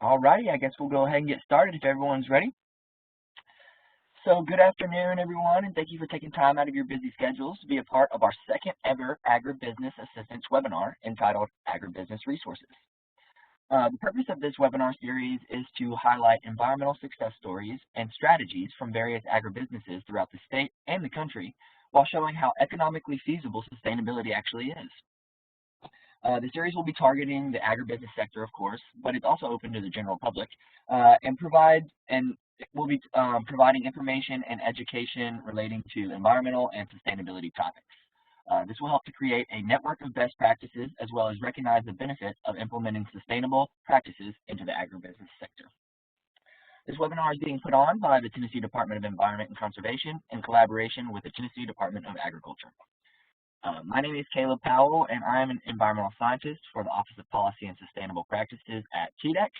Alrighty, I guess we'll go ahead and get started if everyone's ready. So good afternoon, everyone, and thank you for taking time out of your busy schedules to be a part of our second ever Agribusiness Assistance webinar entitled Agribusiness Resources. The purpose of this webinar series is to highlight environmental success stories and strategies from various agribusinesses throughout the state and the country, while showing how economically feasible sustainability actually is. The series will be targeting the agribusiness sector, of course, but it's also open to the general public, and we'll be providing information and education relating to environmental and sustainability topics. This will help to create a network of best practices as well as recognize the benefits of implementing sustainable practices into the agribusiness sector. This webinar is being put on by the Tennessee Department of Environment and Conservation in collaboration with the Tennessee Department of Agriculture. My name is Caleb Powell, and I am an environmental scientist for the Office of Policy and Sustainable Practices at TDEC,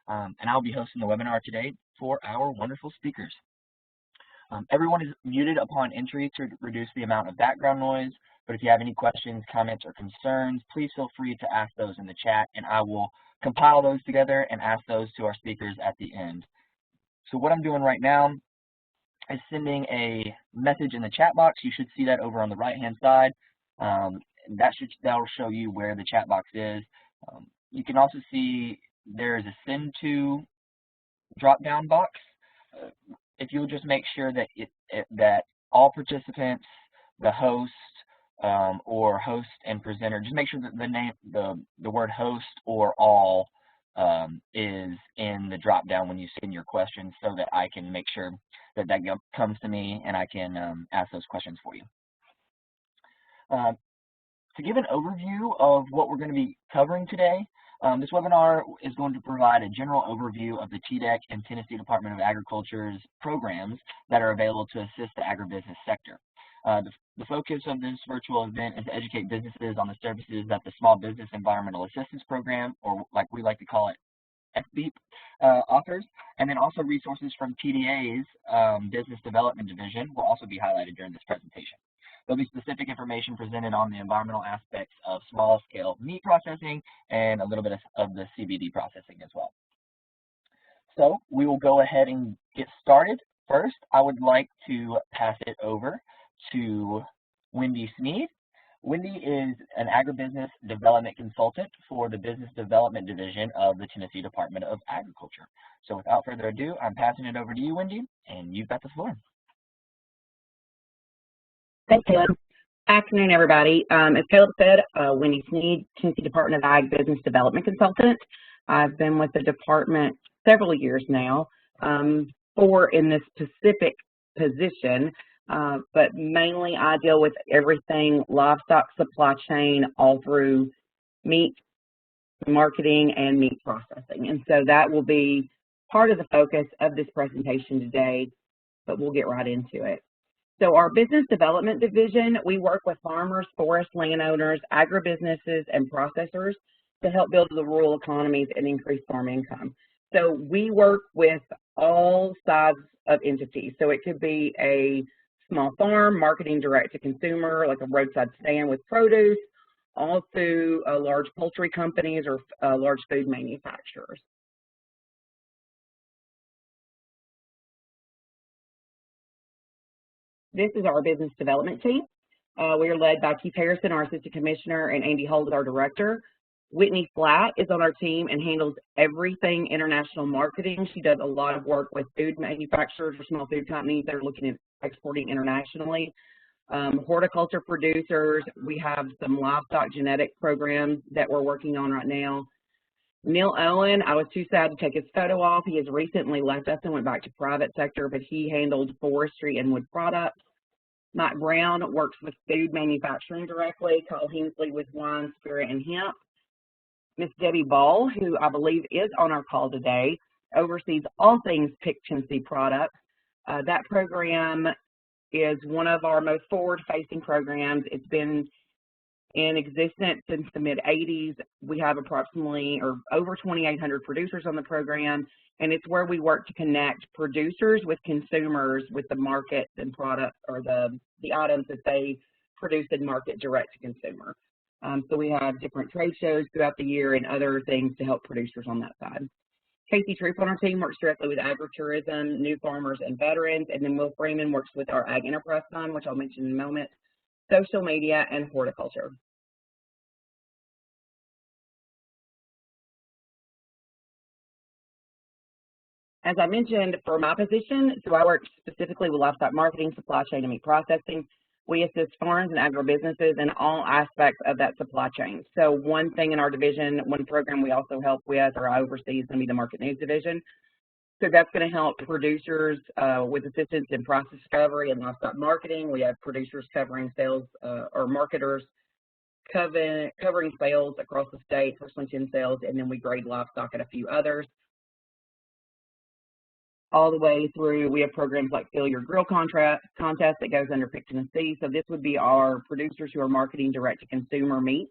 and I'll be hosting the webinar today for our wonderful speakers. Everyone is muted upon entry to reduce the amount of background noise, but if you have any questions, comments, or concerns, please feel free to ask those in the chat, and I will compile those together and ask those to our speakers at the end. So what I'm doing right now is sending a message in the chat box. You should see that over on the right-hand side. That'll show you where the chat box is. You can also see there is a send to drop-down box. If you'll just make sure that that all participants, the host, or host and presenter, just make sure that the word host or all is in the drop-down when you send your questions, so that I can make sure that comes to me and I can ask those questions for you. To give an overview of what we're going to be covering today, this webinar is going to provide a general overview of the TDEC and Tennessee Department of Agriculture's programs that are available to assist the agribusiness sector. The focus of this virtual event is to educate businesses on the services that the Small Business Environmental Assistance Program, or like we like to call it, SBEAP, offers, and then also resources from TDA's Business Development Division will also be highlighted during this presentation. There'll be specific information presented on the environmental aspects of small-scale meat processing and a little bit of the CBD processing as well. So we will go ahead and get started. First, I would like to pass it over to Wendy Sneed. Wendy is an agribusiness development consultant for the Business Development Division of the Tennessee Department of Agriculture. So without further ado, I'm passing it over to you, Wendy, and you've got the floor. Thanks, Caleb. Afternoon, everybody. As Caleb said, Wendy Sneed, Tennessee Department of Ag Business Development Consultant. I've been with the department several years now, 4 in this specific position, but mainly I deal with everything livestock supply chain all through meat marketing and meat processing. And so that will be part of the focus of this presentation today, but we'll get right into it. So our Business Development Division, we work with farmers, forest landowners, agribusinesses, and processors to help build the rural economies and increase farm income. So we work with all sides of entities. So it could be a small farm marketing direct to consumer, like a roadside stand with produce, all through large poultry companies or large food manufacturers. This is our business development team. We are led by Keith Harrison, our assistant commissioner, and Andy Holt, our director. Whitney Flatt is on our team and handles everything international marketing. She does a lot of work with food manufacturers or small food companies that are looking at exporting internationally. Horticulture producers, we have some livestock genetic programs that we're working on right now. Neil Owen, I was too sad to take his photo off. He has recently left us and went back to private sector, but he handled forestry and wood products. Mike Brown works with food manufacturing directly. Kyle Hensley with wine, spirit, and hemp. Miss Debbie Ball, who I believe is on our call today, oversees all things Pick Tennessee products. That program is one of our most forward-facing programs. It's been in existence since the mid-'80s. We have approximately or over 2,800 producers on the program, and it's where we work to connect producers with consumers with the markets and products or the items that they produce and market direct to consumer. So we have different trade shows throughout the year and other things to help producers on that side. Casey Troop on our team works directly with agritourism, new farmers, and veterans, and then Will Freeman works with our Ag Enterprise Fund, which I'll mention in a moment, social media, and horticulture. As I mentioned, for my position, so I work specifically with livestock marketing, supply chain, and meat processing. We assist farms and agribusinesses in all aspects of that supply chain. So one thing in our division, one program we also help with or I oversee is going to be the Market News Division. So that's going to help producers with assistance in process discovery and livestock marketing. We have producers covering sales or marketers covering sales across the state, personally 10 sales, and then we grade livestock at a few others. All the way through, we have programs like Fill Your Grill contest that goes under Pick Tennessee. So this would be our producers who are marketing direct-to-consumer meat,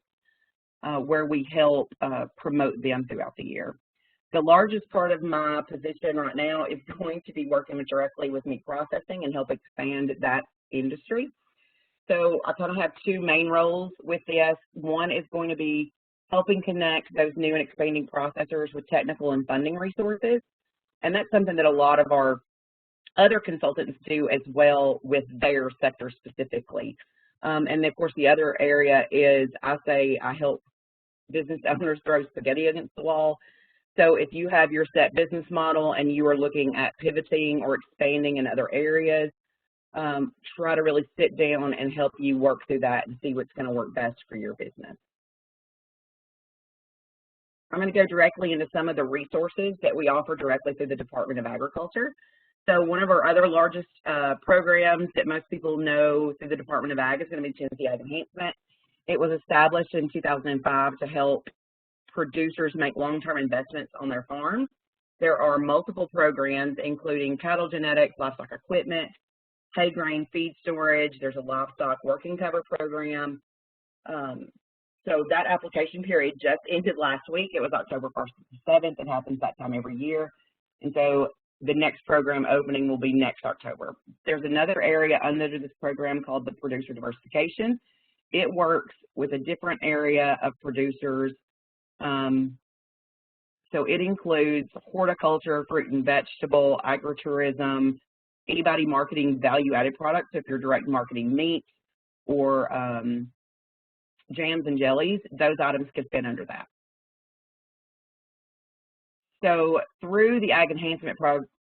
where we help promote them throughout the year. The largest part of my position right now is going to be working directly with meat processing and help expand that industry. So I kind of have two main roles with this. One is going to be helping connect those new and expanding processors with technical and funding resources. And that's something that a lot of our other consultants do as well with their sector specifically. And of course, the other area is I help business owners throw spaghetti against the wall. So if you have your set business model and you are looking at pivoting or expanding in other areas, try to really sit down and help you work through that and see what's going to work best for your business. I'm going to go directly into some of the resources that we offer directly through the Department of Agriculture. So one of our other largest programs that most people know through the Department of Ag is going to be Tennessee Ag Enhancement. It was established in 2005 to help producers make long-term investments on their farms. There are multiple programs, including cattle genetics, livestock equipment, hay grain feed storage. There's a livestock working cover program. So that application period just ended last week. It was October 1st to the 7th. It happens that time every year. And so the next program opening will be next October. There's another area under this program called the Producer Diversification. It works with a different area of producers. So it includes horticulture, fruit and vegetable, agritourism, anybody marketing value-added products. So if you're direct marketing meat or jams and jellies, those items could fit under that. So through the Ag Enhancement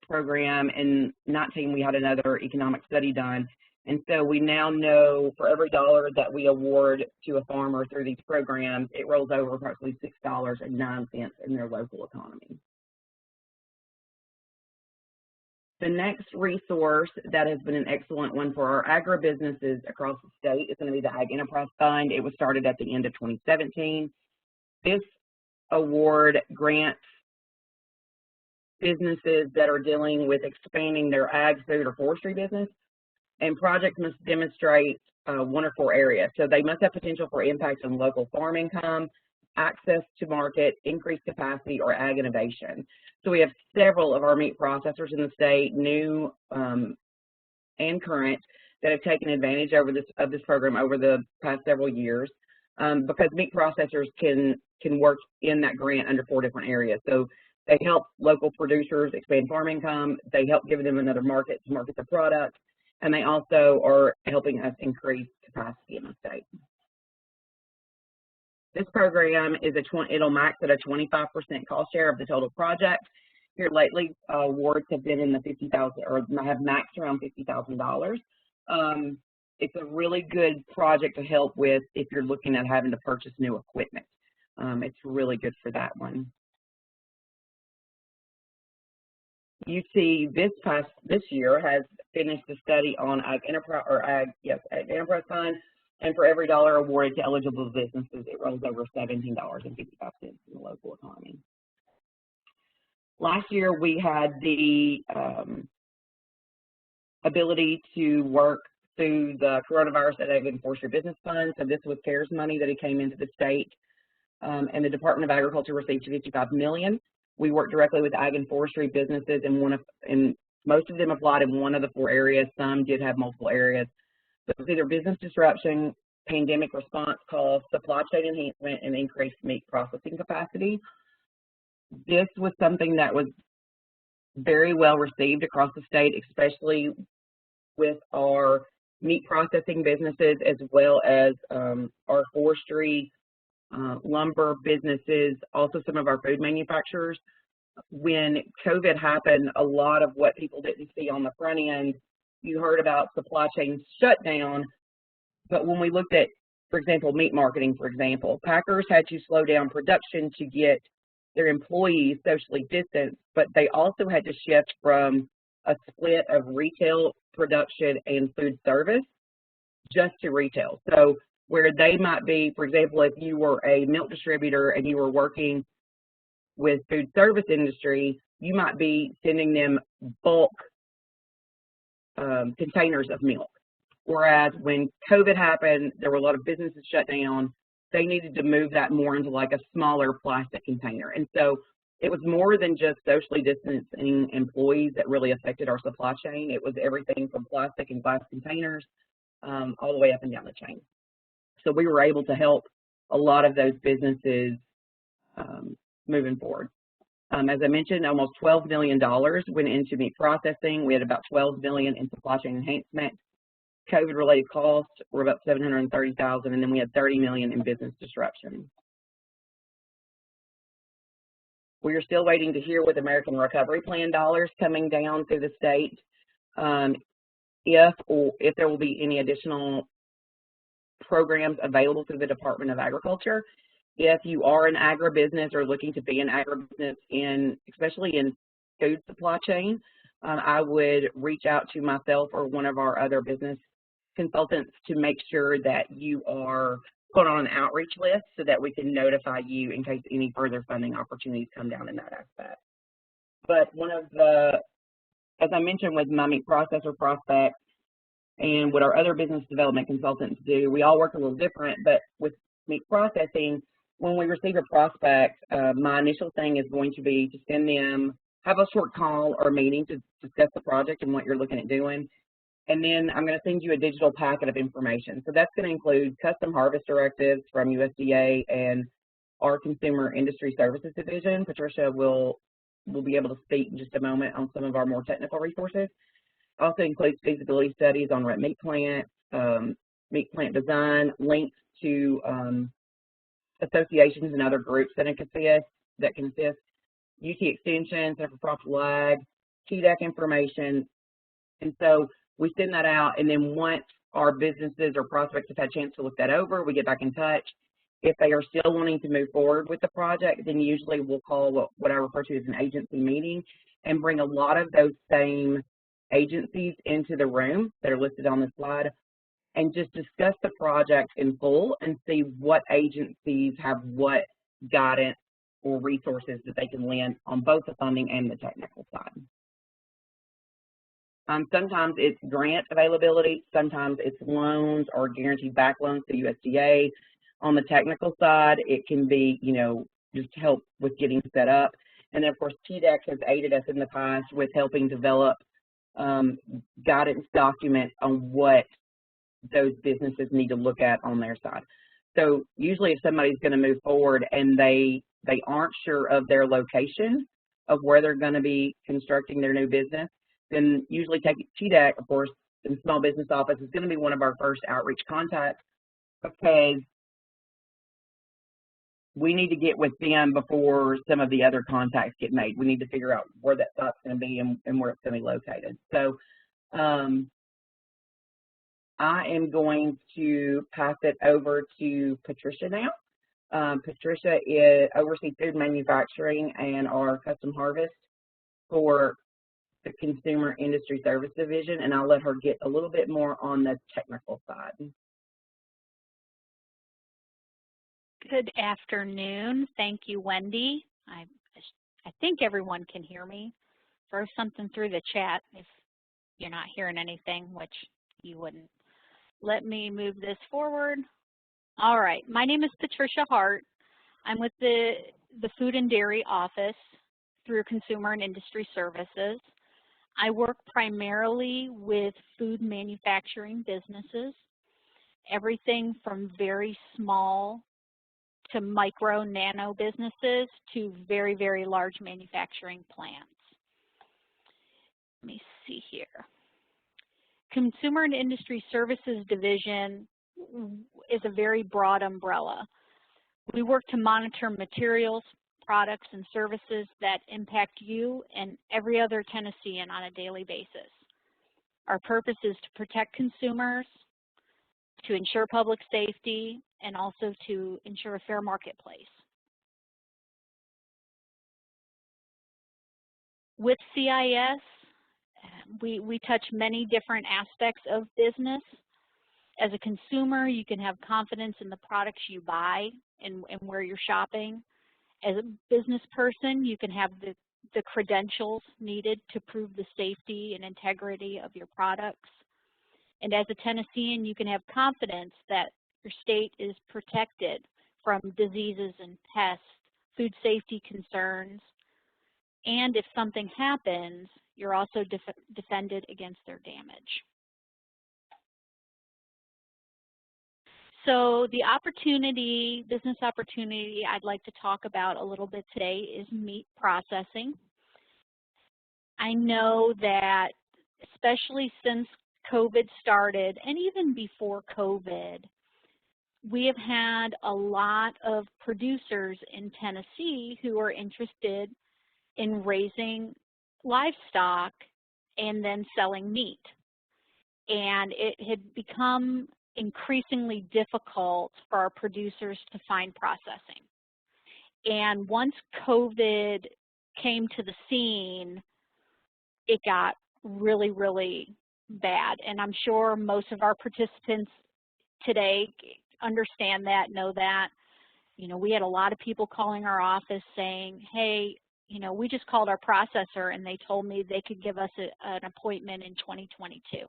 program in 19, we had another economic study done. And so we now know for every dollar that we award to a farmer through these programs, it rolls over approximately $6.09 in their local economy. The next resource that has been an excellent one for our agribusinesses across the state is going to be the Ag Enterprise Fund. It was started at the end of 2017. This award grants businesses that are dealing with expanding their ag, food, or forestry business, and projects must demonstrate one or four areas. So they must have potential for impact on local farm income, access to market, increased capacity, or ag innovation. So we have several of our meat processors in the state, new and current, that have taken advantage of this program over the past several years, because meat processors can work in that grant under 4 different areas. So they help local producers expand farm income, they help give them another market to market their product, and they also are helping us increase capacity in the state. This program is it'll max at a 25% cost share of the total project. Here lately, awards have been in the $50,000 or have maxed around $50,000. It's a really good project to help with if you're looking at having to purchase new equipment. It's really good for that one. UT this year has finished the study on Ag Enterprise Fund, and for every dollar awarded to eligible businesses, it rolls over $17.55 in the local economy. Last year, we had the ability to work through the Coronavirus at Ag and Forestry Business Fund. So this was CARES money that came into the state, and the Department of Agriculture received $55 million. We worked directly with ag and forestry businesses, and most of them applied in one of the 4 areas. Some did have multiple areas. But it was either business disruption, pandemic response costs, supply chain enhancement, and increased meat processing capacity. This was something that was very well received across the state, especially with our meat processing businesses as well as our forestry, lumber businesses, also some of our food manufacturers. When COVID happened, a lot of what people didn't see on the front end, you heard about supply chain shutdown, but when we looked at, for example, meat marketing, for example, packers had to slow down production to get their employees socially distanced, but they also had to shift from a split of retail production and food service just to retail. So where they might be, for example, if you were a milk distributor and you were working with food service industry, you might be sending them bulk containers of milk. Whereas when COVID happened, there were a lot of businesses shut down. They needed to move that more into like a smaller plastic container. And so it was more than just socially distancing employees that really affected our supply chain. It was everything from plastic and glass containers all the way up and down the chain. So we were able to help a lot of those businesses moving forward. As I mentioned, almost $12 million went into meat processing. We had about $12 million in supply chain enhancement. COVID-related costs were about $730,000, and then we had $30 million in business disruption. We are still waiting to hear with American Recovery Plan dollars coming down through the state, if there will be any additional programs available through the Department of Agriculture. If you are an agribusiness or looking to be an agribusiness, especially in food supply chain, I would reach out to myself or one of our other business consultants to make sure that you are put on an outreach list so that we can notify you in case any further funding opportunities come down in that aspect. But one of the, as I mentioned with my meat processor prospects and what our other business development consultants do, we all work a little different, but with meat processing, when we receive a prospect, my initial thing is going to be to send them, have a short call or meeting to discuss the project and what you're looking at doing. And then I'm going to send you a digital packet of information. So that's going to include custom harvest directives from USDA and our Consumer Industry Services Division. Patricia will be able to speak in just a moment on some of our more technical resources. Also includes feasibility studies on red meat plant design, links to associations and other groups that can assist, UT Extension, Center for Profitable Ag, TDEC information. And so we send that out, and then once our businesses or prospects have had a chance to look that over, we get back in touch. If they are still wanting to move forward with the project, then usually we'll call what I refer to as an agency meeting and bring a lot of those same agencies into the room that are listed on the slide and just discuss the project in full and see what agencies have what guidance or resources that they can lend on both the funding and the technical side. Sometimes it's grant availability, sometimes it's loans or guaranteed back loans to USDA. On the technical side, it can be, just help with getting set up. And then, of course, TDEC has aided us in the past with helping develop guidance documents on what those businesses need to look at on their side. So usually if somebody's going to move forward and they aren't sure of their location of where they're going to be constructing their new business, then usually TDEC, of course, the Small Business Office is going to be one of our first outreach contacts because we need to get with them before some of the other contacts get made. We need to figure out where that site's going to be and where it's going to be located. So I am going to pass it over to Patricia now. Patricia oversees food manufacturing and our custom harvest for the Consumer Industry Service Division, and I'll let her get a little bit more on the technical side. Good afternoon. Thank you, Wendy. I think everyone can hear me. Throw something through the chat if you're not hearing anything, which you wouldn't. Let me move this forward. All right. My name is Patricia Hart. I'm with the Food and Dairy Office through Consumer and Industry Services. I work primarily with food manufacturing businesses, everything from very small to micro nano businesses to very, very large manufacturing plants. Let me see here. Consumer and Industry Services Division is a very broad umbrella. We work to monitor materials, products, and services that impact you and every other Tennessean on a daily basis. Our purpose is to protect consumers, to ensure public safety, and also to ensure a fair marketplace. With CIS, we touch many different aspects of business. As a consumer, you can have confidence in the products you buy and where you're shopping. As a business person, you can have the credentials needed to prove the safety and integrity of your products. And as a Tennessean, you can have confidence that your state is protected from diseases and pests, food safety concerns, and if something happens, you're also defended against their damage. So the opportunity, business opportunity I'd like to talk about a little bit today is meat processing. I know that especially since COVID started, and even before COVID, we have had a lot of producers in Tennessee who are interested in raising livestock and then selling meat. And it had become increasingly difficult for our producers to find processing. And once COVID came to the scene, it got really, really bad. And I'm sure most of our participants today understand that, know that. You know, we had a lot of people calling our office saying, hey, you know, we just called our processor and they told me they could give us an appointment in 2022.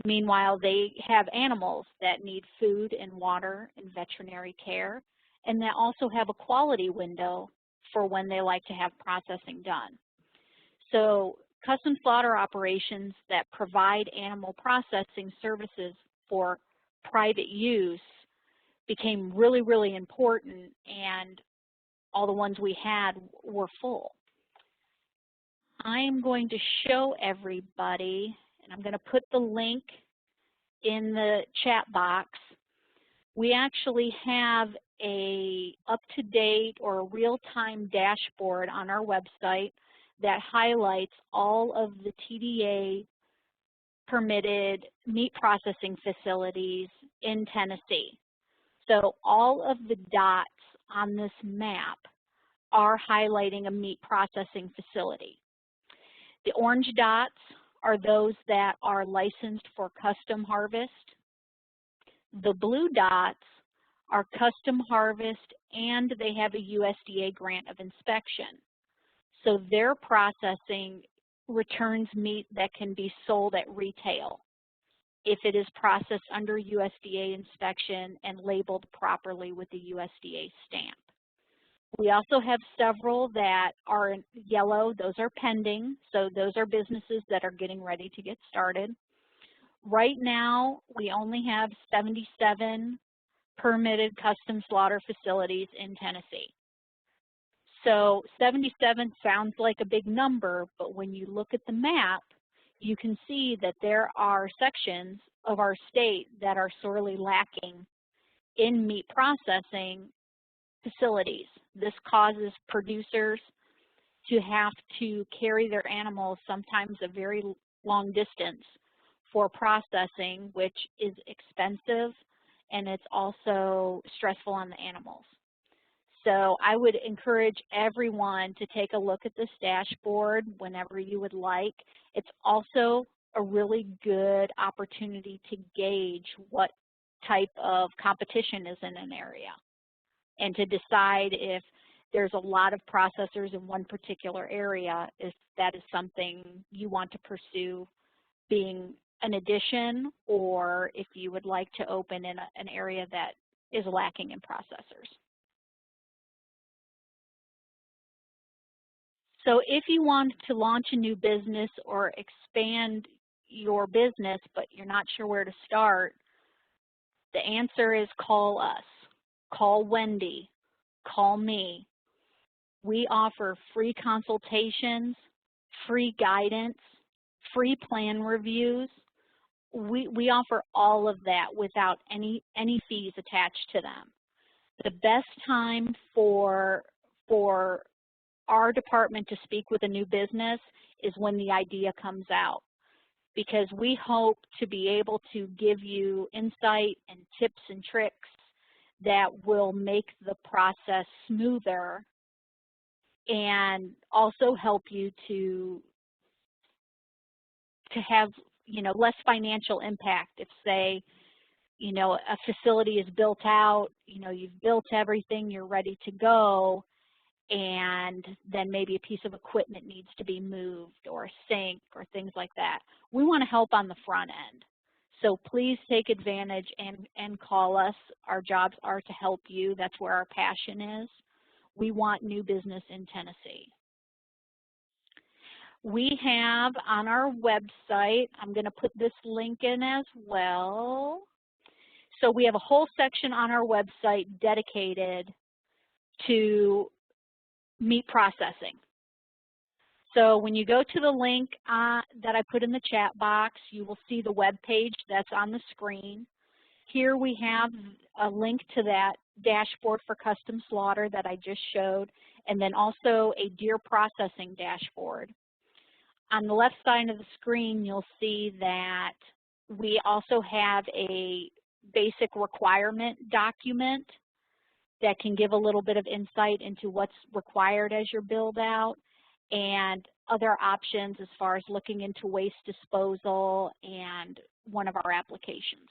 Meanwhile, they have animals that need food and water and veterinary care, and that also have a quality window for when they like to have processing done. So custom slaughter operations that provide animal processing services for private use became really, really important, and all the ones we had were full. I am going to show everybody, and I'm going to put the link in the chat box. We actually have a up-to-date or a real-time dashboard on our website that highlights all of the TDA permitted meat processing facilities in Tennessee. So all of the dots on this map are highlighting a meat processing facility. The orange dots are those that are licensed for custom harvest. The blue dots are custom harvest and they have a USDA grant of inspection. So their processing returns meat that can be sold at retail if it is processed under USDA inspection and labeled properly with the USDA stamp. We also have several that are in yellow. Those are pending, so those are businesses that are getting ready to get started. Right now, we only have 77 permitted custom slaughter facilities in Tennessee. So 77 sounds like a big number, but when you look at the map, you can see that there are sections of our state that are sorely lacking in meat processing facilities. This causes producers to have to carry their animals sometimes a very long distance for processing, which is expensive and it's also stressful on the animals. So I would encourage everyone to take a look at this dashboard whenever you would like. It's also a really good opportunity to gauge what type of competition is in an area and to decide if there's a lot of processors in one particular area, if that is something you want to pursue being an addition, or if you would like to open in an area that is lacking in processors. So if you want to launch a new business or expand your business, but you're not sure where to start, the answer is call us. call Wendy, call me. We offer free consultations, free guidance, free plan reviews. We offer all of that without any fees attached to them. The best time for our department to speak with a new business is when the idea comes out, because we hope to be able to give you insight and tips and tricks that will make the process smoother and also help you to have, you know, less financial impact. If, say, you know, a facility is built out, you know, you've built everything, you're ready to go, and then maybe a piece of equipment needs to be moved or a sink or things like that. We want to help on the front end. So please take advantage and call us. Our jobs are to help you. That's where our passion is. We want new business in Tennessee. We have on our website, I'm going to put this link in as well. So we have a whole section on our website dedicated to meat processing. So when you go to the link that I put in the chat box, you will see the web page that's on the screen. Here we have a link to that dashboard for custom slaughter that I just showed, and then also a deer processing dashboard. On the left side of the screen, you'll see that we also have a basic requirement document that can give a little bit of insight into what's required as your build out and other options as far as looking into waste disposal and one of our applications.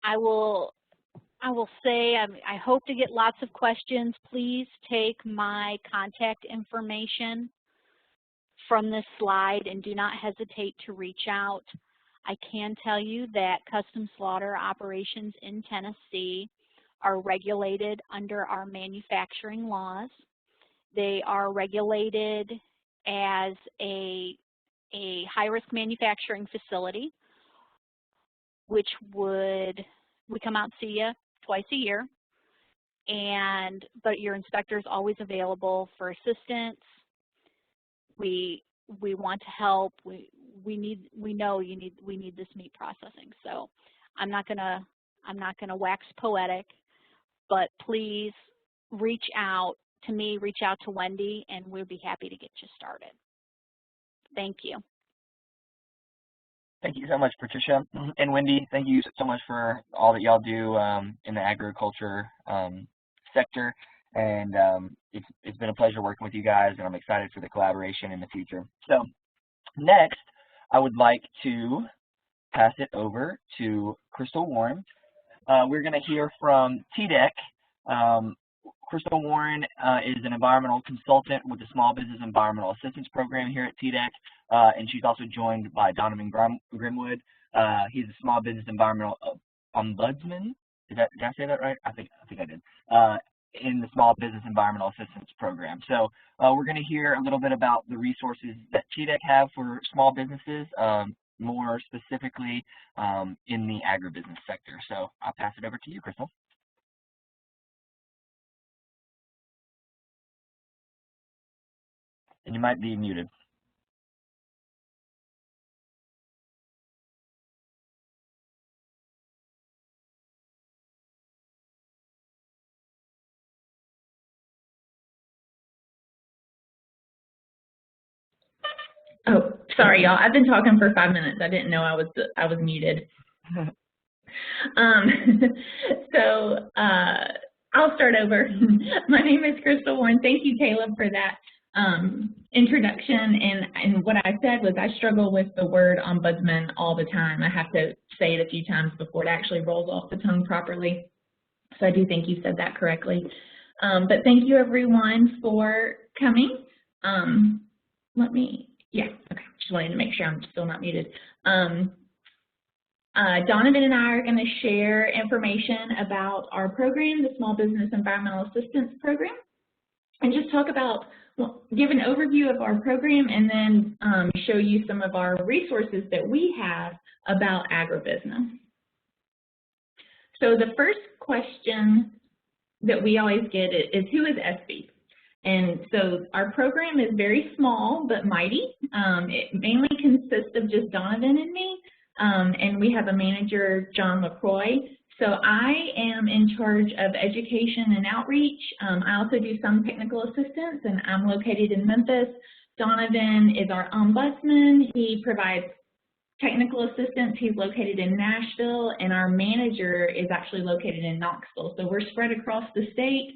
I will say I hope to get lots of questions. Please take my contact information from this slide and do not hesitate to reach out. I can tell you that custom slaughter operations in Tennessee are regulated under our manufacturing laws. They are regulated as a high-risk manufacturing facility, which we come out and see you twice a year, but your inspector is always available for assistance. We want to help. We know we need this meat processing. So I'm not gonna wax poetic, but please reach out to me, reach out to Wendy, and we'll be happy to get you started. Thank you. Thank you so much, Patricia. And Wendy, thank you so much for all that y'all do in the agriculture sector. And it's been a pleasure working with you guys, and I'm excited for the collaboration in the future. So next, I would like to pass it over to Crystal Warren. We're going to hear from TDEC. Crystal Warren is an environmental consultant with the Small Business Environmental Assistance Program here at TDEC, and she's also joined by Donovan Grimwood. He's a Small Business Environmental Ombudsman. Did I say that right? I think I did. In the Small Business Environmental Assistance Program. So we're going to hear a little bit about the resources that TDEC have for small businesses, more specifically in the agribusiness sector. So I'll pass it over to you, Crystal. And you might be muted. Oh, sorry, y'all. I've been talking for 5 minutes. I didn't know I was muted. I'll start over. My name is Crystal Warren. Thank you, Caleb, for that introduction. And what I said was I struggle with the word ombudsman all the time. I have to say it a few times before it actually rolls off the tongue properly. So I do think you said that correctly. But thank you, everyone, for coming. Okay, just wanted to make sure I'm still not muted. Donovan and I are going to share information about our program, the Small Business Environmental Assistance Program, and just talk about, give an overview of our program, and then show you some of our resources that we have about agribusiness. So the first question that we always get is who is SBEAP? And so our program is very small but mighty. It mainly consists of just Donovan and me, and we have a manager, John LaCroix. So I am in charge of education and outreach. I also do some technical assistance, and I'm located in Memphis. Donovan is our ombudsman. He provides technical assistance. He's located in Nashville, and our manager is actually located in Knoxville. So we're spread across the state.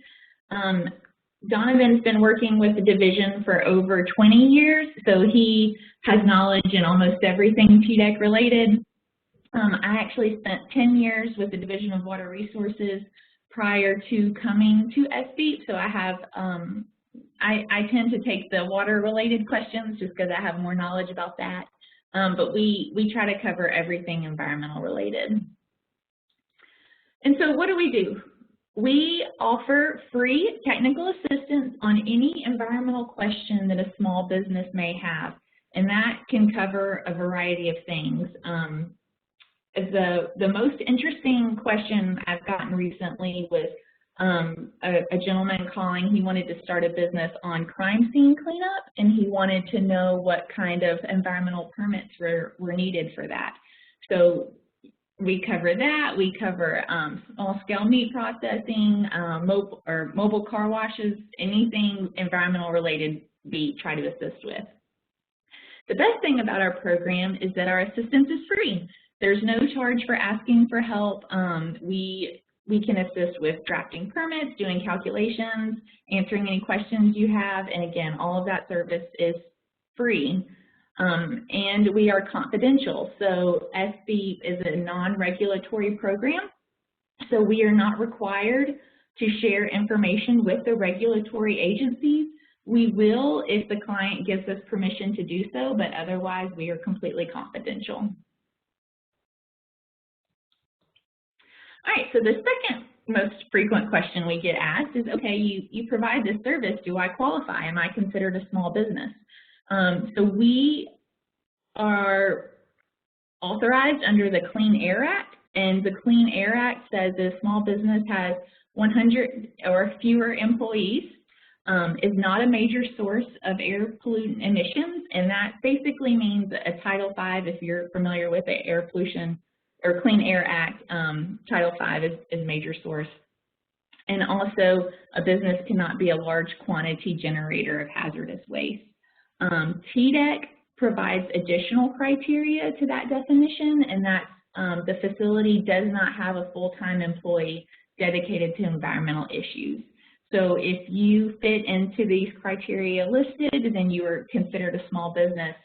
Donovan's been working with the division for over 20 years, so he has knowledge in almost everything TDEC related. I actually spent 10 years with the Division of Water Resources prior to coming to SBEAP, so I have I tend to take the water-related questions just because I have more knowledge about that. But we try to cover everything environmental related. And so what do? We offer free technical assistance on any environmental question that a small business may have, and that can cover a variety of things. The most interesting question I've gotten recently was a gentleman calling. He wanted to start a business on crime scene cleanup, and he wanted to know what kind of environmental permits were needed for that. So we cover that. We cover small-scale meat processing, mobile car washes, anything environmental related we try to assist with. The best thing about our program is that our assistance is free. There's no charge for asking for help. We can assist with drafting permits, doing calculations, answering any questions you have, and again, all of that service is free. And we are confidential. So SBEAP is a non-regulatory program, so we are not required to share information with the regulatory agencies. We will if the client gives us permission to do so, but otherwise we are completely confidential. All right, so the second most frequent question we get asked is, okay, you provide this service, do I qualify? Am I considered a small business? So we are authorized under the Clean Air Act, and the Clean Air Act says a small business has 100 or fewer employees, is not a major source of air pollutant emissions, and that basically means a Title V, if you're familiar with the air pollution or Clean Air Act, Title V is a major source. And also, a business cannot be a large quantity generator of hazardous waste. TDEC provides additional criteria to that definition, and that's the facility does not have a full-time employee dedicated to environmental issues. So if you fit into these criteria listed, then you are considered a small business.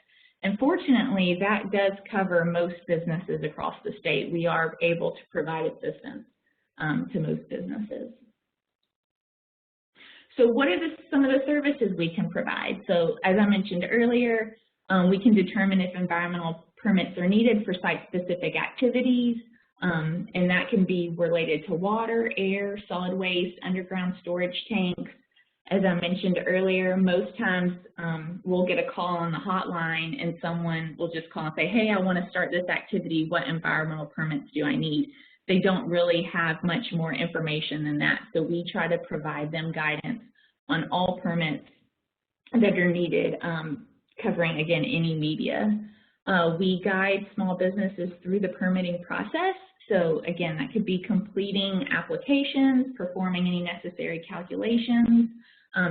And fortunately, that does cover most businesses across the state. We are able to provide assistance to most businesses. So what are some of the services we can provide? So as I mentioned earlier, we can determine if environmental permits are needed for site-specific activities, and that can be related to water, air, solid waste, underground storage tanks. As I mentioned earlier, most times we'll get a call on the hotline and someone will just call and say, hey, I want to start this activity. What environmental permits do I need? They don't really have much more information than that. So we try to provide them guidance on all permits that are needed, covering, again, any media. We guide small businesses through the permitting process. So again, that could be completing applications, performing any necessary calculations,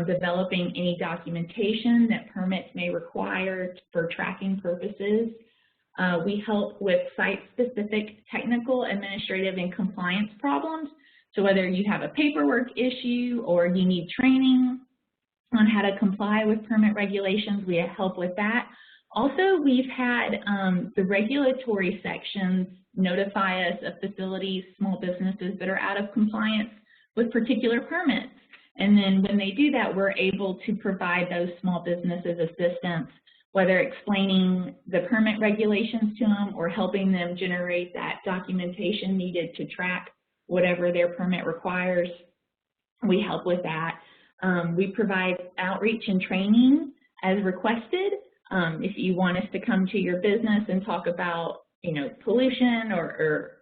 developing any documentation that permits may require for tracking purposes. We help with site-specific technical, administrative, and compliance problems. So whether you have a paperwork issue or you need training on how to comply with permit regulations, we help with that. Also, we've had the regulatory sections notify us of facilities, small businesses that are out of compliance with particular permits. And then when they do that, we're able to provide those small businesses assistance, whether explaining the permit regulations to them or helping them generate that documentation needed to track whatever their permit requires. We help with that. We provide outreach and training as requested. If you want us to come to your business and talk about, pollution or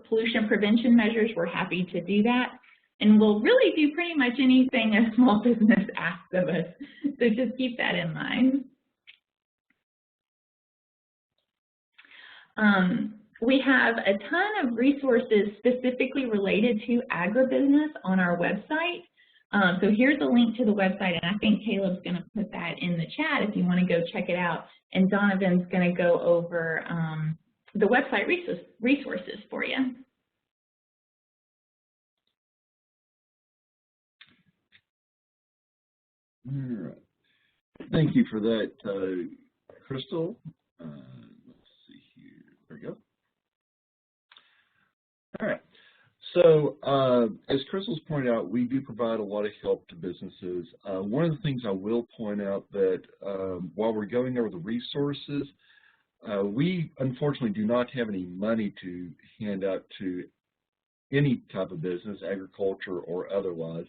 pollution prevention measures, we're happy to do that. And we'll really do pretty much anything a small business asks of us. So just keep that in mind. We have a ton of resources specifically related to agribusiness on our website. So here's a link to the website, and I think Caleb's going to put that in the chat if you want to go check it out. And Donovan's going to go over the website resources for you. All right. Thank you for that, Crystal. Let's see here. There we go. All right. So as Crystal's pointed out, we do provide a lot of help to businesses. One of the things I will point out that while we're going over the resources, we unfortunately do not have any money to hand out to any type of business, agriculture or otherwise.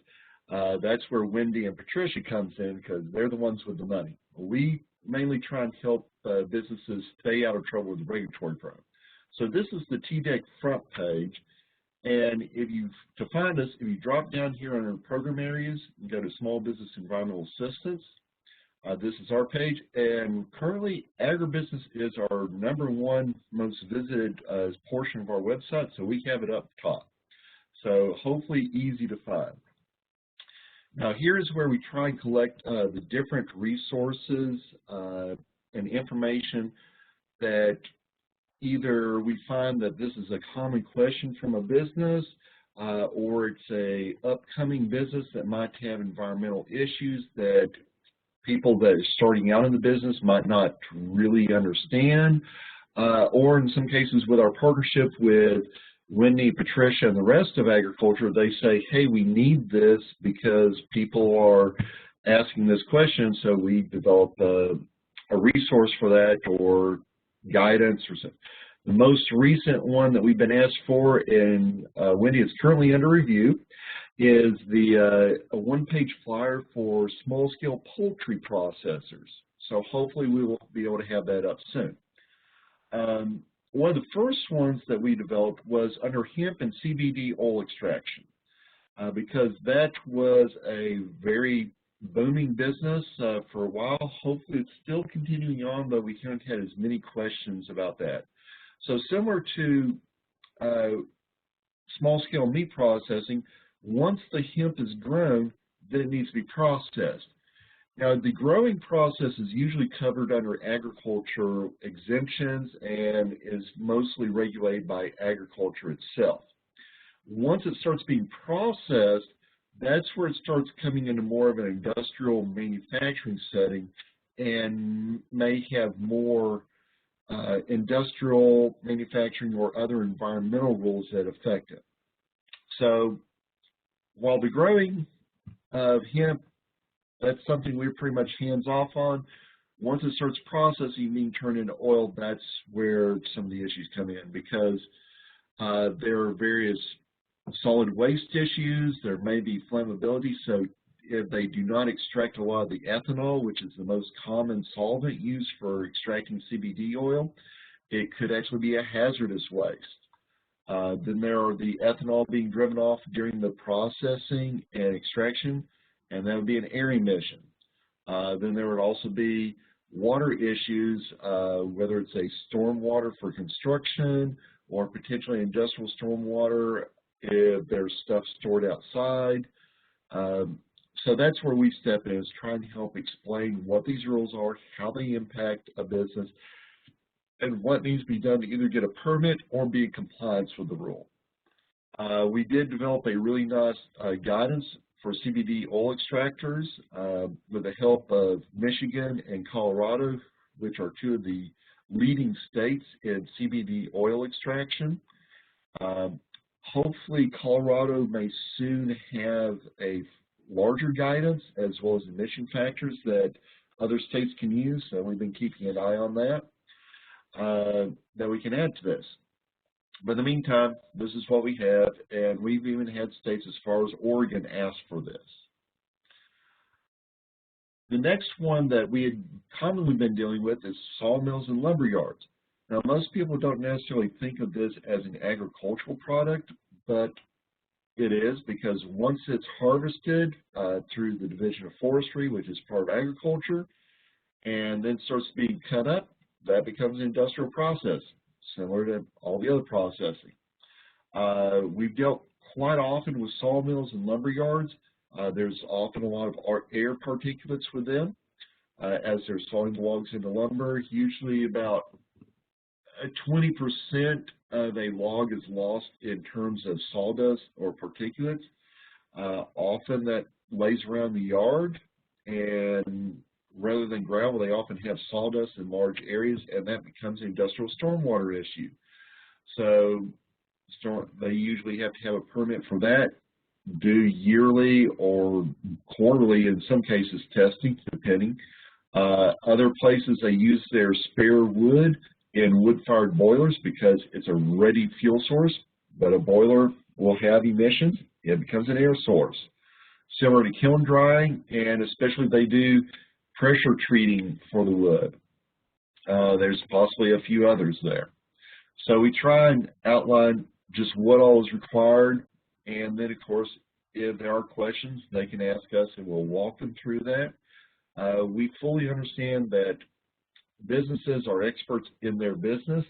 That's where Wendy and Patricia comes in because they're the ones with the money. We mainly try and help businesses stay out of trouble with the regulatory program. So this is the TDEC front page, and to find us, if you drop down here under program areas and go to Small Business Environmental Assistance, this is our page, and currently agribusiness is our #1 most visited portion of our website, so we have it up top. So hopefully easy to find. Now here's where we try and collect the different resources and information that either we find that this is a common question from a business or it's a upcoming business that might have environmental issues that people that are starting out in the business might not really understand, or in some cases with our partnership with Wendy, Patricia, and the rest of agriculture, they say, hey, we need this because people are asking this question, so we develop a resource for that or guidance or something. The most recent one that we've been asked for, and Wendy is currently under review, is a one-page flyer for small-scale poultry processors. So hopefully we will be able to have that up soon. One of the first ones that we developed was under hemp and CBD oil extraction because that was a very booming business for a while. Hopefully it's still continuing on, but we haven't had as many questions about that. So similar to small-scale meat processing, once the hemp is grown, then it needs to be processed. Now, the growing process is usually covered under agriculture exemptions and is mostly regulated by agriculture itself. Once it starts being processed, that's where it starts coming into more of an industrial manufacturing setting and may have more industrial manufacturing or other environmental rules that affect it. So while the growing of hemp, that's something we're pretty much hands-off on. Once it starts processing, being turned into oil, that's where some of the issues come in because there are various solid waste issues. There may be flammability, so if they do not extract a lot of the ethanol, which is the most common solvent used for extracting CBD oil, it could actually be a hazardous waste. Then there are the ethanol being driven off during the processing and extraction, and that would be an air emission. Then there would also be water issues, whether it's a storm water for construction or potentially industrial storm water if there's stuff stored outside. So that's where we step in, is trying to help explain what these rules are, how they impact a business, and what needs to be done to either get a permit or be in compliance with the rule. We did develop a really nice guidance for CBD oil extractors with the help of Michigan and Colorado, which are two of the leading states in CBD oil extraction. Hopefully Colorado may soon have a larger guidance as well as emission factors that other states can use, so we've been keeping an eye on that, that we can add to this. But in the meantime, this is what we have, and we've even had states as far as Oregon ask for this. The next one that we had commonly been dealing with is sawmills and lumber yards. Now, most people don't necessarily think of this as an agricultural product, but it is, because once it's harvested through the Division of Forestry, which is part of agriculture, and then starts being cut up, that becomes an industrial process, similar to all the other processing. We've dealt quite often with sawmills and lumber yards. There's often a lot of air particulates with them as they're sawing the logs into lumber. Usually about 20% of a log is lost in terms of sawdust or particulates. Often that lays around the yard, and rather than gravel, they often have sawdust in large areas, and that becomes an industrial stormwater issue. So they usually have to have a permit for that, do yearly or quarterly, in some cases, testing, depending. Other places, they use their spare wood in wood-fired boilers because it's a ready fuel source, but a boiler will have emissions. It becomes an air source. Similar to kiln drying, and especially they do pressure treating for the wood. There's possibly a few others there. So we try and outline just what all is required, and then, of course, if there are questions, they can ask us and we'll walk them through that. We fully understand that businesses are experts in their business.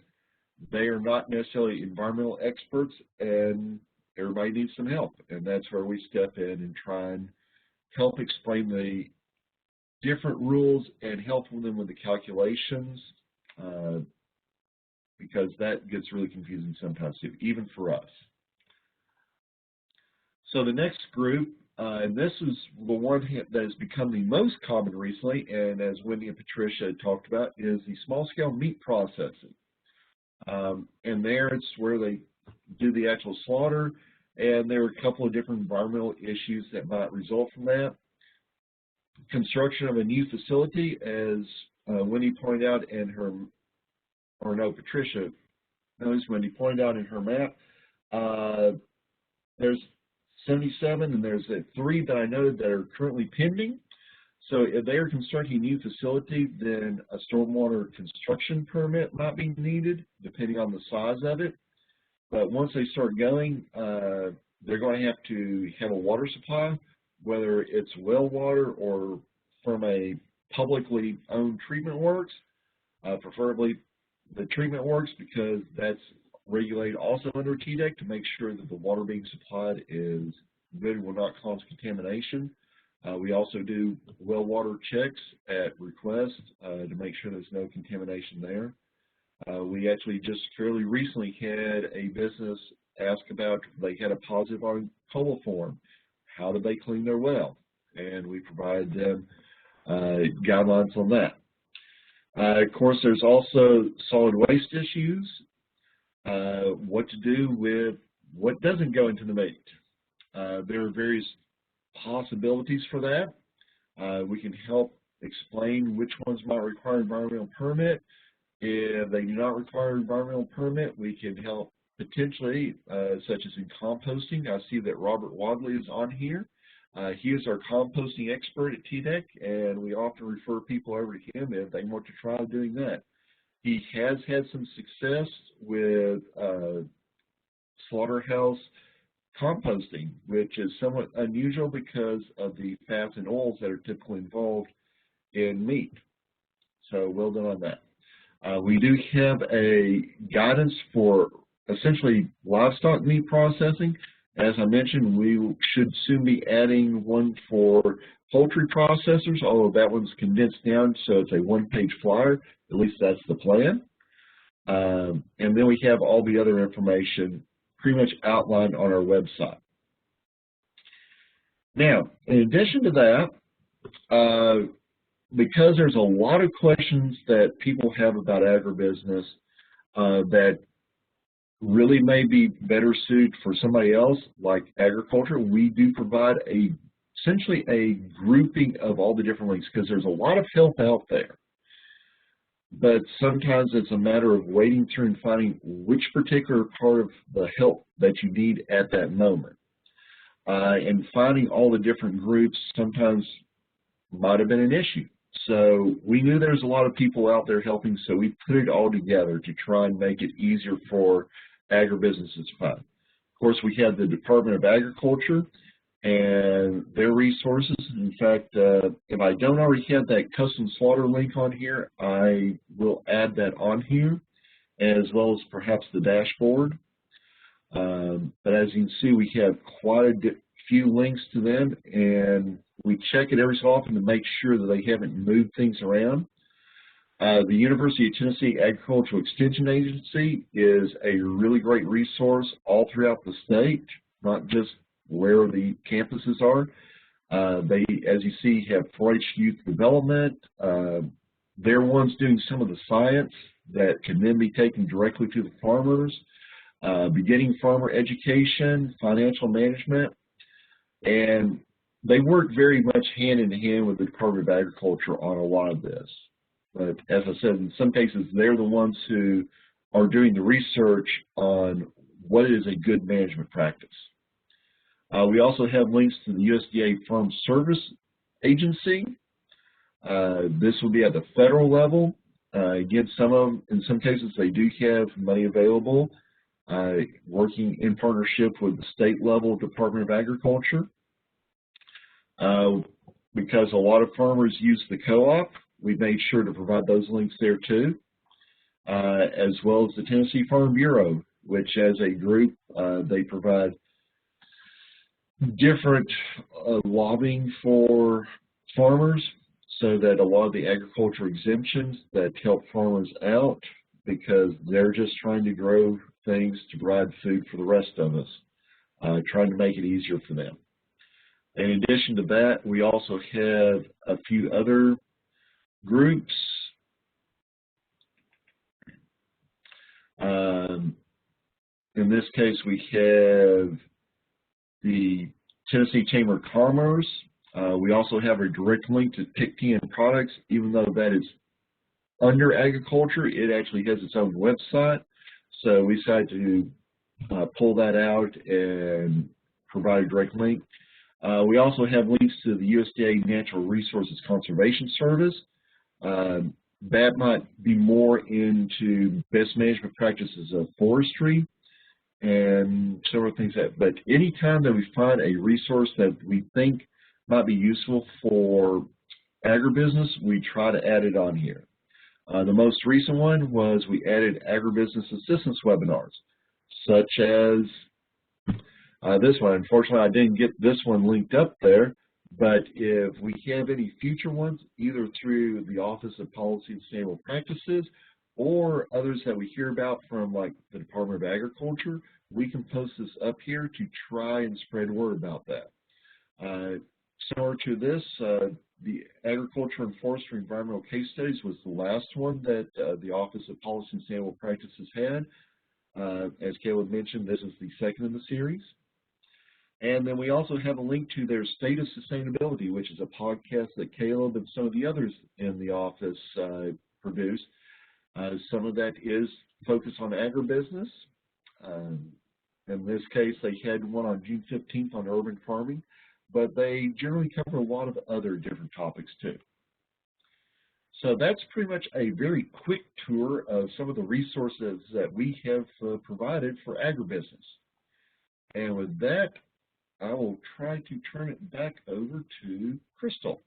They are not necessarily environmental experts, and everybody needs some help, and that's where we step in and try and help explain the different rules and help them with the calculations, because that gets really confusing sometimes too, even for us. So the next group, and this is the one that has become the most common recently, and as Wendy and Patricia talked about, is the small-scale meat processing. And there it's where they do the actual slaughter, and there are a couple of different environmental issues that might result from that. Construction of a new facility, as Wendy pointed out in her, or no, Patricia knows, Wendy pointed out in her map, there's 77, and there's 3 that I noted that are currently pending. So if they are constructing a new facility, then a stormwater construction permit might be needed, depending on the size of it. But once they start going, they're going to have a water supply, whether it's well water or from a publicly owned treatment works, preferably the treatment works, because that's regulated also under TDEC to make sure that the water being supplied is good and will not cause contamination. We also do well water checks at request to make sure there's no contamination there. We actually just fairly recently had a business ask about, they had a positive on coliform. How do they clean their well? And we provide them guidelines on that. Of course, there's also solid waste issues, what to do with what doesn't go into the meat. There are various possibilities for that. We can help explain which ones might require environmental permit. If they do not require environmental permit, we can help potentially, such as in composting. I see that Robert Wadley is on here. He is our composting expert at TDEC, and we often refer people over to him if they want to try doing that. He has had some success with slaughterhouse composting, which is somewhat unusual because of the fats and oils that are typically involved in meat. So well done on that. We do have a guidance for essentially livestock meat processing. As I mentioned, we should soon be adding one for poultry processors, although that one's condensed down, so it's a one-page flyer. At least that's the plan. And then we have all the other information pretty much outlined on our website. Now, in addition to that, because there's a lot of questions that people have about agribusiness that really may be better suited for somebody else, like agriculture, we do provide essentially a grouping of all the different links, because there's a lot of help out there. But sometimes it's a matter of wading through and finding which particular part of the help that you need at that moment. And finding all the different groups sometimes might have been an issue. So we knew there was a lot of people out there helping, so we put it all together to try and make it easier for agribusinesses to find. Of course, we had the Department of Agriculture and their resources. In fact, if I don't already have that custom slaughter link on here, I will add that on here, as well as perhaps the dashboard. But as you can see, we have quite a few links to them, and we check it every so often to make sure that they haven't moved things around. The University of Tennessee Agricultural Extension Agency is a really great resource all throughout the state, not just where the campuses are. They, as you see, have 4-H youth development. They're ones doing some of the science that can then be taken directly to the farmers, beginning farmer education, financial management, and they work very much hand in hand with the Department of Agriculture on a lot of this. But as I said, in some cases, they're the ones who are doing the research on what is a good management practice. We also have links to the USDA Farm Service Agency. This will be at the federal level. Again, in some cases, they do have money available, working in partnership with the state level Department of Agriculture. Because a lot of farmers use the co-op, we made sure to provide those links there too, as well as the Tennessee Farm Bureau, which as a group, they provide different lobbying for farmers, so that a lot of the agriculture exemptions that help farmers out, because they're just trying to grow things to provide food for the rest of us, trying to make it easier for them. In addition to that, we also have a few other groups. In this case, we have the Tennessee Chamber of Commerce. We also have a direct link to TDEC products. Even though that is under agriculture, it actually has its own website. So we decided to pull that out and provide a direct link. We also have links to the USDA Natural Resources Conservation Service. That might be more into best management practices of forestry and several things but anytime that we find a resource that we think might be useful for agribusiness, we try to add it on here. The most recent one was we added agribusiness assistance webinars, such as this one. Unfortunately, I didn't get this one linked up there, but if we have any future ones, either through the Office of Policy and Sustainable Practices or others that we hear about from like the Department of Agriculture, we can post this up here to try and spread word about that. Similar to this, the Agriculture and Forestry Environmental Case Studies was the last one that the Office of Policy and Sustainable Practices had. As Caleb mentioned, this is the second in the series. And then we also have a link to their State of Sustainability, which is a podcast that Caleb and some of the others in the office produce. Some of that is focused on agribusiness. In this case, they had one on June 15th on urban farming, but they generally cover a lot of other different topics too. So that's pretty much a very quick tour of some of the resources that we have provided for agribusiness. And with that, I will try to turn it back over to Crystal.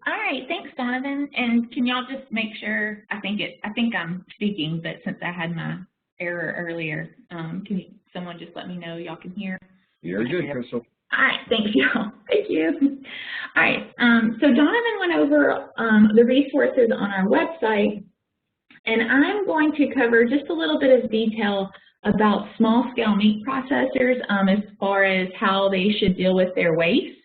All right, thanks, Donovan. And can y'all just make sure? I think I'm speaking, but since I had my error earlier, someone just let me know y'all can hear? You're good, Crystal. All right, thank you. Thank you. All right, so Donovan went over the resources on our website, and I'm going to cover just a little bit of detail about small-scale meat processors as far as how they should deal with their waste.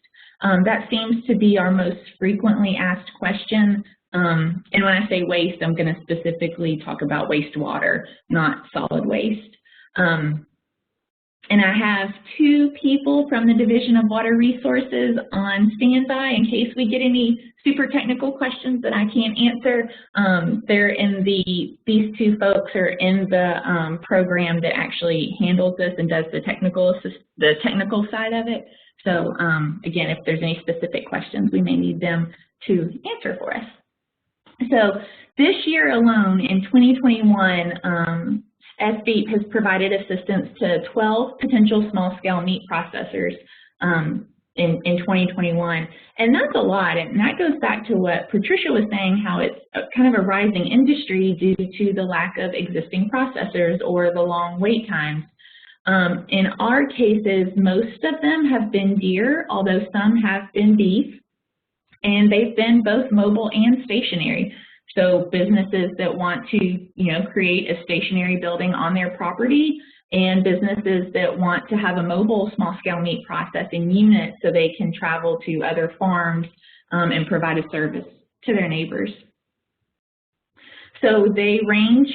That seems to be our most frequently asked question. And when I say waste, I'm going to specifically talk about wastewater, not solid waste. And I have 2 people from the Division of Water Resources on standby in case we get any super technical questions that I can't answer. These 2 folks are in the program that actually handles this and does the technical side of it. So again, if there's any specific questions, we may need them to answer for us. So this year alone, in 2021, SBEAP has provided assistance to 12 potential small-scale meat processors in 2021, and that's a lot. And that goes back to what Patricia was saying, how it's kind of a rising industry due to the lack of existing processors or the long wait times. In our cases, most of them have been deer, although some have been beef, and they've been both mobile and stationary. So businesses that want to, create a stationary building on their property, and businesses that want to have a mobile small-scale meat processing unit so they can travel to other farms and provide a service to their neighbors. So they range,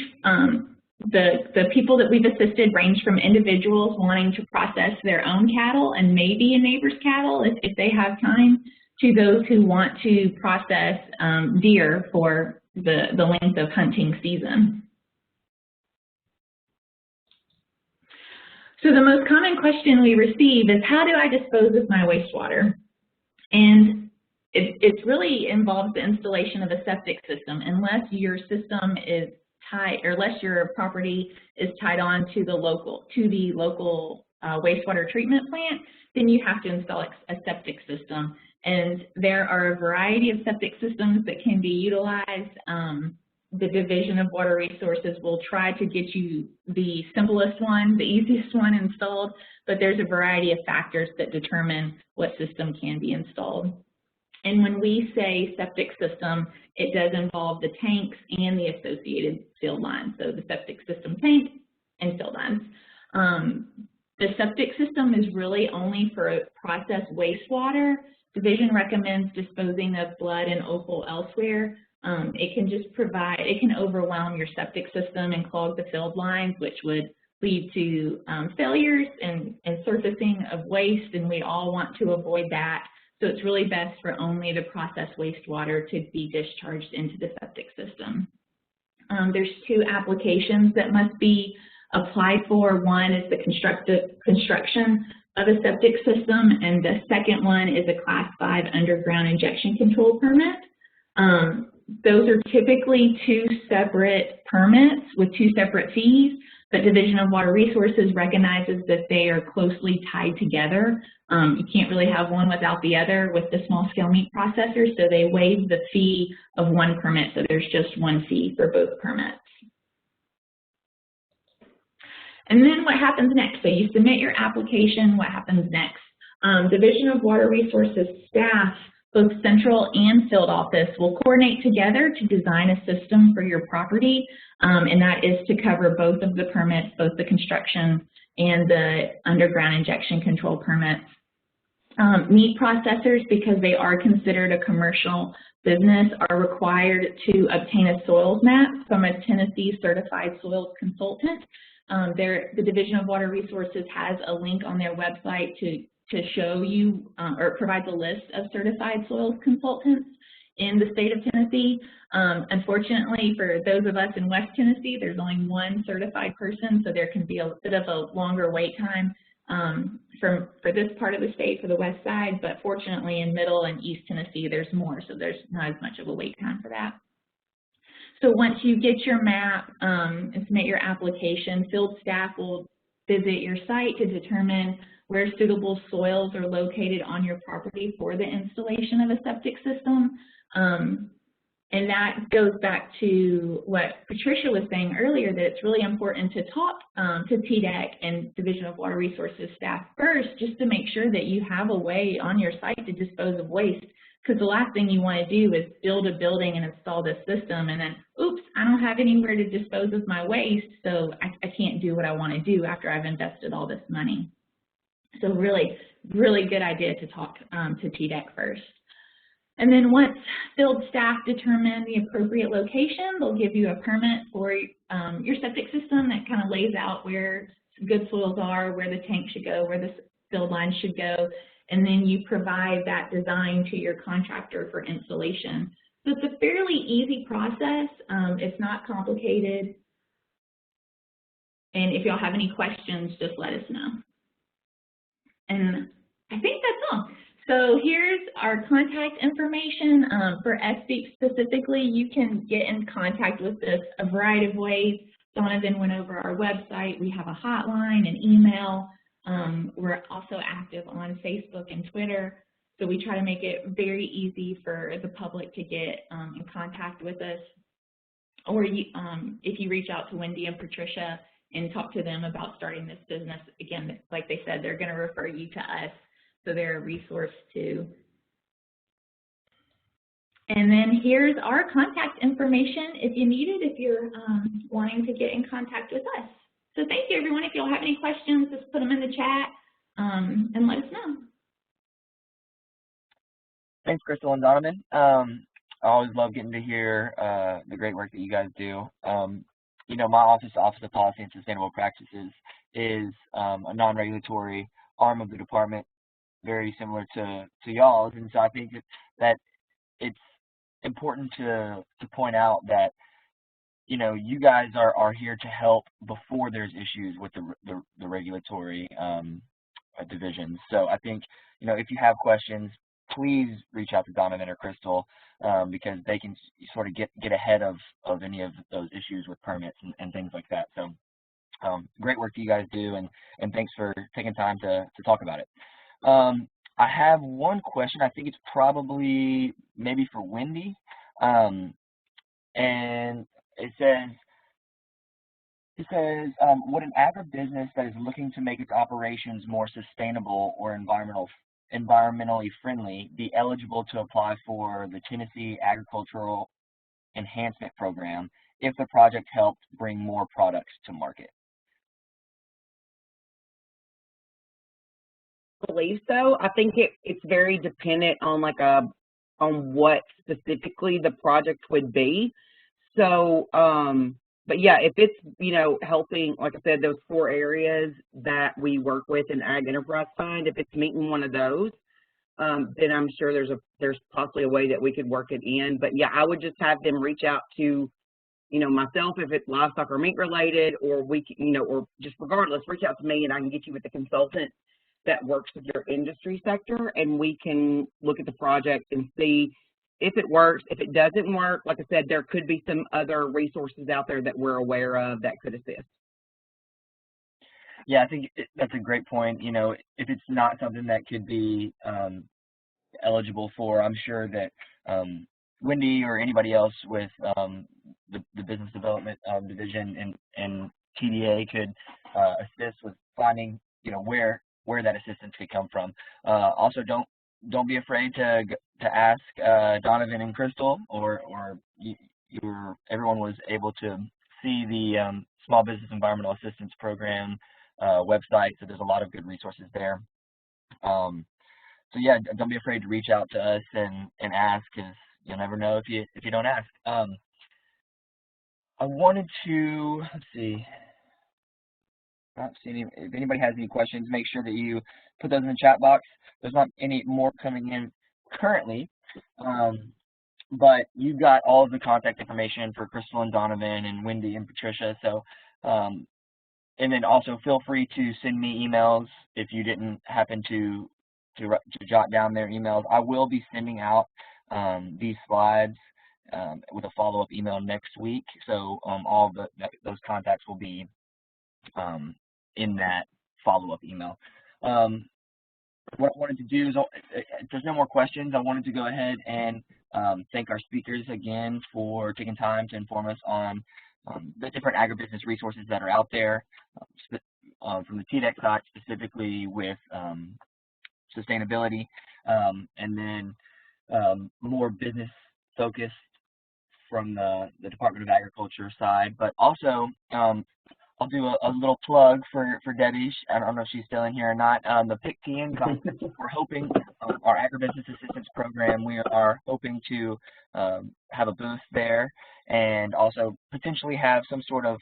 the people that we've assisted range from individuals wanting to process their own cattle and maybe a neighbor's cattle if they have time, to those who want to process deer for the length of hunting season. So the most common question we receive is, how do I dispose of my wastewater? And it really involves the installation of a septic system. Unless your system is tied, or unless your property is tied on to the local wastewater treatment plant, then you have to install a septic system. And there are a variety of septic systems that can be utilized. The Division of Water Resources will try to get you the simplest one, the easiest one installed, but there's a variety of factors that determine what system can be installed. And when we say septic system, it does involve the tanks and the associated field lines, so the septic system tank and field lines. The septic system is really only for processed wastewater. Division recommends disposing of blood and offal elsewhere. It can overwhelm your septic system and clog the field lines, which would lead to failures and surfacing of waste, and we all want to avoid that. So it's really best for only the processed wastewater to be discharged into the septic system. There's 2 applications that must be applied for. One is the construction of a septic system, and the second one is a Class 5 underground injection control permit. Those are typically 2 separate permits with 2 separate fees, but Division of Water Resources recognizes that they are closely tied together. You can't really have one without the other with the small-scale meat processors, so they waive the fee of one permit, so there's just one fee for both permits. And then what happens next? So you submit your application, what happens next? Division of Water Resources staff, both central and field office, will coordinate together to design a system for your property, and that is to cover both of the permits, both the construction and the underground injection control permits. Meat processors, because they are considered a commercial business, are required to obtain a soils map from a Tennessee certified soils consultant. The Division of Water Resources has a link on their website to show you or provides a list of certified soils consultants in the state of Tennessee. Unfortunately, for those of us in West Tennessee, there's only one certified person, so there can be a bit of a longer wait time for this part of the state, for the west side, but fortunately in Middle and East Tennessee, there's more, so there's not as much of a wait time for that. So once you get your map and submit your application, field staff will visit your site to determine where suitable soils are located on your property for the installation of a septic system. And that goes back to what Patricia was saying earlier, that it's really important to talk to TDEC and Division of Water Resources staff first, just to make sure that you have a way on your site to dispose of waste. Because the last thing you want to do is build a building and install this system and then, oops, I don't have anywhere to dispose of my waste, so I can't do what I want to do after I've invested all this money. So really, really good idea to talk to TDEC first. And then once field staff determine the appropriate location, they'll give you a permit for your septic system that kind of lays out where good soils are, where the tank should go, where the field line should go, and then you provide that design to your contractor for installation. So it's a fairly easy process. It's not complicated. And if y'all have any questions, just let us know. And I think that's all. So here's our contact information. For SBEAP specifically, you can get in contact with us a variety of ways. Donovan went over our website. We have a hotline, an email. We're also active on Facebook and Twitter. So we try to make it very easy for the public to get in contact with us. Or if you reach out to Wendy and Patricia and talk to them about starting this business, again, like they said, they're going to refer you to us. So they're a resource too. And then here's our contact information if you need it, if you're wanting to get in contact with us. So thank you, everyone. If y'all have any questions, just put them in the chat and let us know. Thanks, Crystal and Donovan. I always love getting to hear the great work that you guys do. You know, my office, the Office of Policy and Sustainable Practices, is a non-regulatory arm of the department, very similar to y'all's, and so I think that it's important to point out that, you know, you guys are here to help before there's issues with the regulatory divisions. So I think, you know, if you have questions, please reach out to Donovan or Crystal because they can sort of get ahead of any of those issues with permits and things like that. So great work that you guys do, and thanks for taking time to talk about it. I have one question. I think it's probably maybe for Wendy. And it says, would an agribusiness that is looking to make its operations more sustainable or environmentally friendly be eligible to apply for the Tennessee Agricultural Enhancement Program if the project helps bring more products to market? I believe so. I think it's very dependent on on what specifically the project would be. So, but yeah, if it's, you know, helping, like I said, those 4 areas that we work with in Ag Enterprise Fund, if it's meeting one of those, then I'm sure there's possibly a way that we could work it in. But yeah, I would just have them reach out to, you know, myself if it's livestock or meat related, or we can, you know, or just regardless, reach out to me and I can get you with the consultant that works with your industry sector, and we can look at the project and see if it works. If it doesn't work, like I said, there could be some other resources out there that we're aware of that could assist. Yeah, I think that's a great point. You know, if it's not something that could be eligible for, I'm sure that Wendy or anybody else with the Business Development Division and TDA could assist with finding, you know, where that assistance could come from. Also, don't be afraid to ask Donovan and Crystal, or everyone was able to see the Small Business Environmental Assistance Program website. So there's a lot of good resources there. So yeah, don't be afraid to reach out to us and ask, because you'll never know if you don't ask. I wanted to, let's see. Not seeing if anybody has any questions, make sure that you put those in the chat box. There's not any more coming in currently, but you got all of the contact information for Crystal and Donovan and Wendy and Patricia. So, and then also feel free to send me emails if you didn't happen to jot down their emails. I will be sending out these slides with a follow-up email next week. So all of those contacts will be in that follow-up email. What I wanted to do is, if there's no more questions, I wanted to go ahead and thank our speakers again for taking time to inform us on the different agribusiness resources that are out there from the TDEC side, specifically with sustainability, and then more business focused from the Department of Agriculture side. But also, I'll do a little plug for Debbie. I don't know if she's still in here or not. The PIC-TN conference, we're hoping, our Agribusiness Assistance Program, we are hoping to have a booth there, and also potentially have some sort of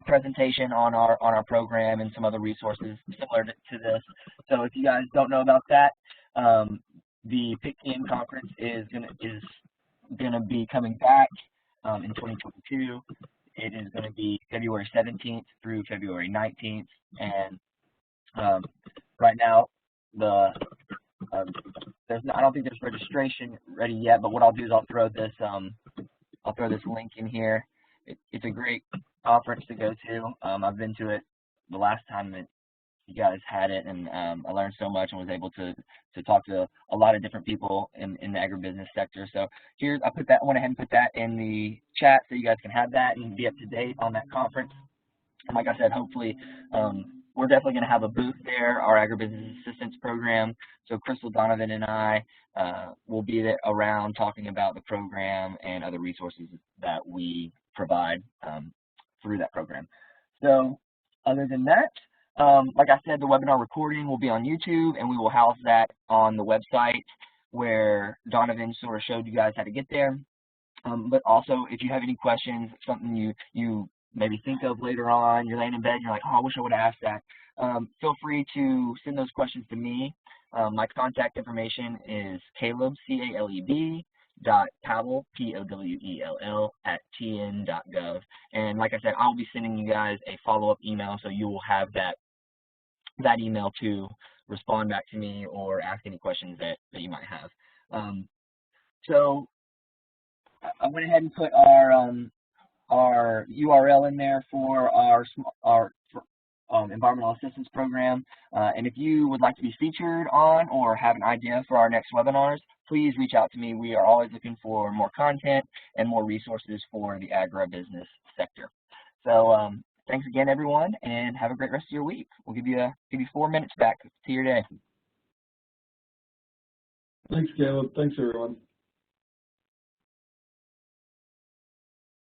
presentation on our program and some other resources similar to this. So if you guys don't know about that, the PICTM conference is gonna be coming back in 2022. It is going to be February 17th through February 19th, and right now I don't think there's registration ready yet. But what I'll do is I'll throw this link in here. It's a great conference to go to. I've been to it the last time that you guys had it, and I learned so much and was able to talk to a lot of different people in the agribusiness sector. So here's, I went ahead and put that in the chat so you guys can have that and be up to date on that conference. And like I said, hopefully we're definitely going to have a booth there, our Agribusiness Assistance Program. So Crystal, Donovan, and I will be there around talking about the program and other resources that we provide through that program. So other than that, like I said, the webinar recording will be on YouTube, and we will house that on the website where Donovan sort of showed you guys how to get there. But also, if you have any questions, something you maybe think of later on, you're laying in bed and you're like, oh, I wish I would have asked that, feel free to send those questions to me. My contact information is Caleb, C-A-L-E-B, .powell, P-O-W-E-L-L, @tn.gov. And like I said, I'll be sending you guys a follow-up email, so you will have that email to respond back to me or ask any questions that you might have. So I went ahead and put our URL in there for our environmental assistance program. And if you would like to be featured on or have an idea for our next webinars, please reach out to me. We are always looking for more content and more resources for the agribusiness sector. So thanks again, everyone, and have a great rest of your week. We'll give you 4 minutes back to your day. Thanks, Caleb. Thanks, everyone.